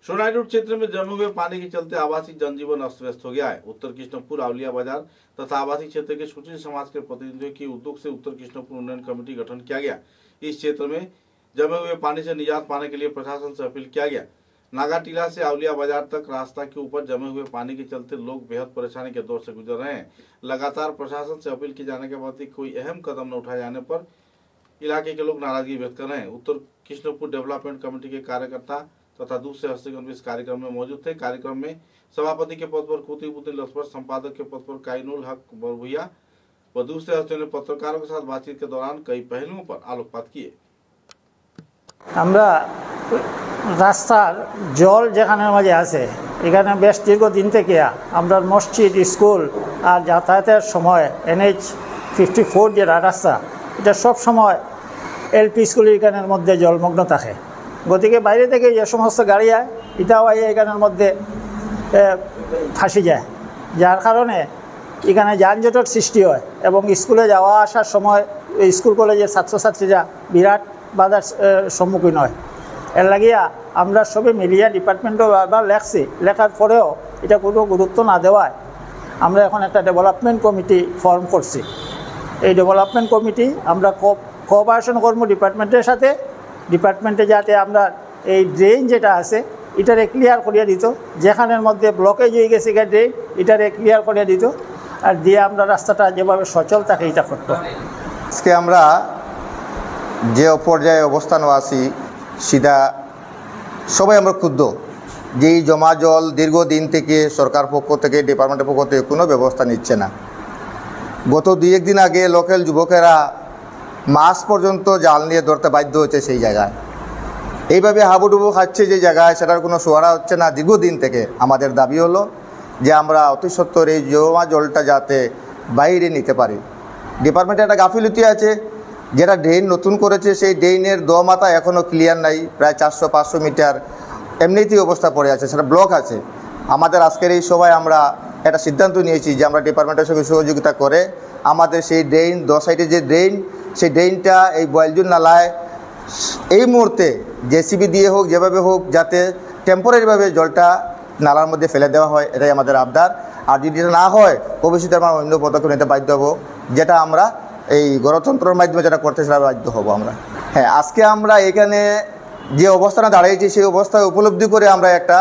सोनाईडुर क्षेत्र में जमे हुए पानी के चलते आवासीय जनजीवन अस्त व्यस्त हो गया है। उत्तर कृष्णपुर, आउलिया बाजार तथा आवासीय क्षेत्र के सूचित समाज के प्रतिनिधियों की उद्योग से उत्तर कृष्णपुर उन्नयन कमेटी गठन किया गया। इस क्षेत्र में जमे हुए पानी से निजात पाने के लिए प्रशासन से अपील किया गया। नागाटीला से आउलिया बाजार तक रास्ता के ऊपर जमे हुए पानी के चलते लोग बेहद परेशानी के दौर से गुजर रहे हैं। लगातार प्रशासन से अपील किए जाने के बाद भी कोई अहम कदम न उठाए जाने पर इलाके के लोग नाराजगी व्यक्त कर रहे हैं। उत्तर कृष्णपुर डेवलपमेंट कमेटी के कार्यकर्ता तथा दूसरे हस्तीगण इस कार्यक्रम में मौजूद थे। कार्यक्रम में सभापति के पद पर कुतुबुद्दीन लस्कर, संपादक के पद पर काइनुल हक बरभुइया व दूसरे हस्तियों ने पत्रकारों के साथ बातचीत के दौरान कई पहलुओं पर आलोकपात किए। রাস্তার জল যেখানের মাঝে আছে এখানে বেশ দীর্ঘদিন থেকে আমরা মসজিদ, স্কুল আর যাতায়াতের সময় NH 54 যে রাস্তা এটা সব সময় LP স্কুলের এখানের মধ্যে জলমগ্ন থাকে। গতিকে বাইরে থেকে যে সমস্ত গাড়ি আয় এটাও এখানের মধ্যে ফাঁসি যায়, যার কারণে এখানে যানজটের সৃষ্টি হয় এবং স্কুলে যাওয়া আসার সময় স্কুল কলেজের ছাত্রছাত্রীরা বিরাট বাধার সম্মুখীন হয়। এর লাগিয়া আমরা সবে মিলিয়া ডিপার্টমেন্টও বারবার লেখছি, লেখার পরেও এটা কোনো গুরুত্ব না দেওয়ায় আমরা এখন একটা ডেভেলপমেন্ট কমিটি ফর্ম করছি। এই ডেভেলপমেন্ট কমিটি আমরা কোঅপারেশন করবো ডিপার্টমেন্টের সাথে। ডিপার্টমেন্টে যাতে আমরা এই ড্রেন যেটা আছে এটারে ক্লিয়ার করিয়ে দিত, যেখানের মধ্যে ব্লকেজ হয়ে গেছে ড্রেন এটারে ক্লিয়ার করিয়ে দিত, আর দিয়ে আমরা রাস্তাটা যেভাবে সচল থাকে এটা করতো। আজকে আমরা যে পর্যায়ে অবস্থান আছি সিধা সবাই আমরা ক্ষুব্ধ যে এই জমা জল দীর্ঘদিন থেকে সরকার পক্ষ থেকে, ডিপার্টমেন্টের পক্ষ থেকে কোনো ব্যবস্থা নিচ্ছে না। গত 2-1 দিন আগে লোকাল যুবকেরা মাছ পর্যন্ত জাল নিয়ে ধরতে বাধ্য হচ্ছে সেই জায়গায়। এইভাবে হাবুডুবু খাচ্ছে যে জায়গায়, সেটার কোনো সোয়ারা হচ্ছে না দীর্ঘদিন থেকে। আমাদের দাবি হলো যে আমরা অতি সত্বর এই জমা জলটা যাতে বাইরে নিতে পারি। ডিপার্টমেন্টে একটা গাফিলতি আছে, যেটা ড্রেন নতুন করেছে সেই ড্রেনের দোমাতা এখনও ক্লিয়ার নাই, প্রায় 400-500 মিটার এমনিতেই অবস্থা পড়ে আছে, সেটা ব্লক আছে। আমাদের আজকের এই সভায় আমরা একটা সিদ্ধান্ত নিয়েছি যে আমরা ডিপার্টমেন্টের সঙ্গে সহযোগিতা করে আমাদের সেই ড্রেন 10 সাইডে যে ড্রেন, সেই ড্রেনটা এই বয়েলজুন নালায় এই মুহূর্তে JCB দিয়ে হোক যেভাবে হোক যাতে টেম্পোরারিভাবে জলটা নালার মধ্যে ফেলে দেওয়া হয়, এটাই আমাদের আবদার। আর যদি এটা না হয় ভবিষ্যতে আমরা অন্য পদক্ষেপ নিতে বাধ্য হব, যেটা আমরা এই গণতন্ত্রের মাধ্যমে যেটা করতে সেটা বাধ্য হব আমরা। হ্যাঁ, আজকে আমরা এখানে যে অবস্থানে দাঁড়িয়েছি সেই অবস্থায় উপলব্ধি করে আমরা একটা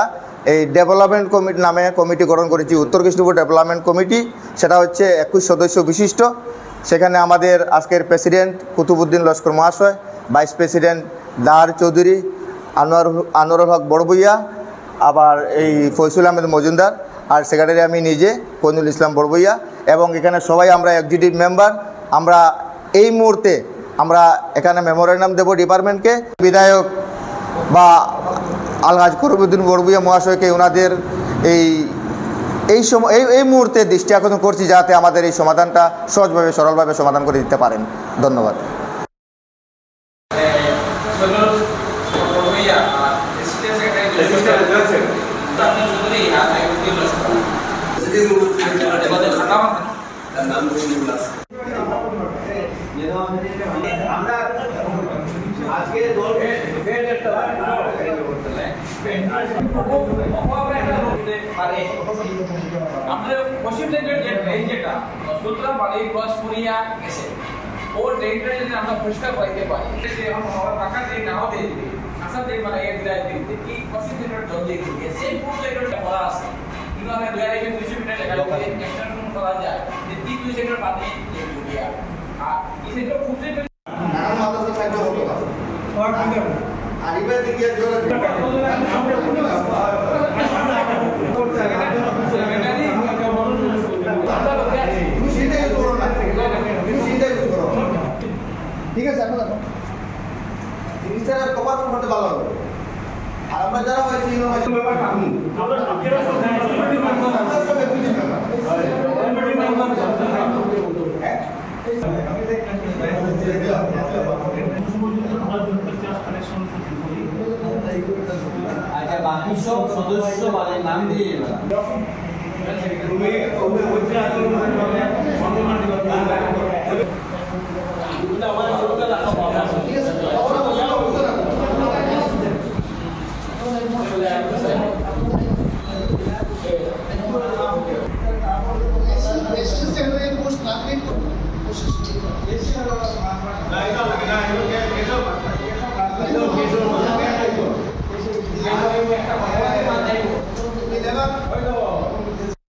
এই ডেভেলপমেন্ট কমিটি নামে কমিটি গঠন করেছি, উত্তর কৃষ্ণপুর ডেভেলপমেন্ট কমিটি। সেটা হচ্ছে 21 সদস্য বিশিষ্ট। সেখানে আমাদের আজকের প্রেসিডেন্ট কুতুবুদ্দিন লস্কর মহাশয়, ভাইস প্রেসিডেন্ট দার চৌধুরী, আনোয়ারুল হক বড়ভুইয়া, আবার এই ফয়সুল আহমেদ মজুমদার, আর সেক্রেটারি আমি নিজে কইনুল ইসলাম বড়ভুইয়া, এবং এখানে সবাই আমরা এক্সিকিউটিভ মেম্বার। আমরা এই মুহূর্তে আমরা এখানে মেমোরেন্ডাম দেব ডিপার্টমেন্টকে। বিধায়ক বা আলহাজ কুতুবুদ্দিন বড়ভুইয়া মহাশয়কে ওনাদের এই সময় এই মুহূর্তে দৃষ্টি আকর্ষণ করছি যাতে আমাদের এই সমাধানটা সহজভাবে সরলভাবে সমাধান করে দিতে পারেন। ধন্যবাদ। আমাদের পশ্চিম সাইডের যে ড্রেন যেটা সুলতান বাড়ি ক্রস করিয়া গেছে, ও ড্রেনটা যদি আমরা পরিষ্কার করতে পারি, যে আমরা টাকা দিয়ে না হতে আসা দিয়ে মানে এর দিলাই দিতে কি পশ্চিম সাইডের জল দিয়ে গিয়ে সেই পুরো সাইডটা করা আছে, কিন্তু আমরা 2.5 মিটার লেখা করে এক্সটেনশন করা যায় যে 3 সাইডের পানি দিয়ে গিয়া আর এই সাইডের খুব সাইডের নানান মাত্রা সাইড হলো আর কি আর এবার দিয়ে জল ঠিক আছে। এখন জিনিসটা কভার করতে ভালো হবে। আর আমরা যারা হয়েছি ব্যাপারটা আমরা আচ্ছা, বাকি সব সদস্য বাড়ির নাম দিয়ে আমার Keso